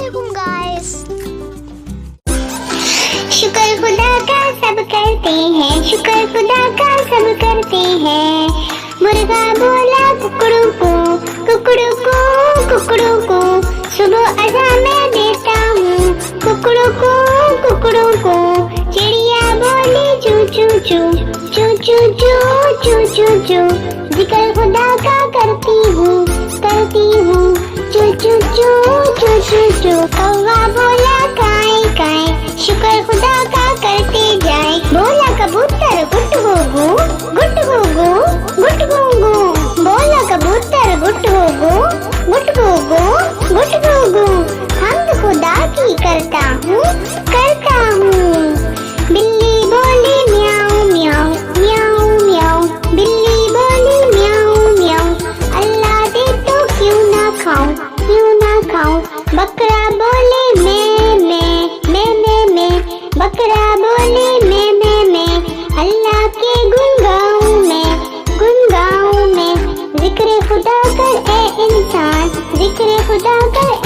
वालेकुम गाइस। शुक्र खुदा का सब करते हैं, शुक्र खुदा का सब करते हैं। मुर्गा बोला कुकड़ू को, कुकड़ू को, कुकड़ू को। सुबह अज़ान मैं देता हूँ कुकड़ू को, कुकड़ू को। चिड़िया बोली चू चू चू, चू चू चू, चू चू चू। जिक्र खुदा का करती हूँ, करती हूँ। चू चू चू, चू चू चू। कौवा बोला काए काए, शुक्र खुदा का करते जाए। बोला कबूतर गुट गो गो, गुट गो गो, गुट गो गो। बोला कबूतर गुट गो गो, गुट गो गो, गुट गो गो। हमद खुदा की करता हूँ, करता हूँ। बिल्ली बोली म्याऊं म्याऊं, म्याऊं म्याऊं। बिल्ली बोली म्याऊं म्याऊं। अल्लाह दे तो क्यों ना खाऊं, क्यों ना खाऊं। बकरा बोले मैं। बकरा बोले मैं। अल्लाह के गुन गाऊं मैं, गुन गाऊं मैं। जिक्र खुदा कर ए इंसान, जिक्र खुदा कर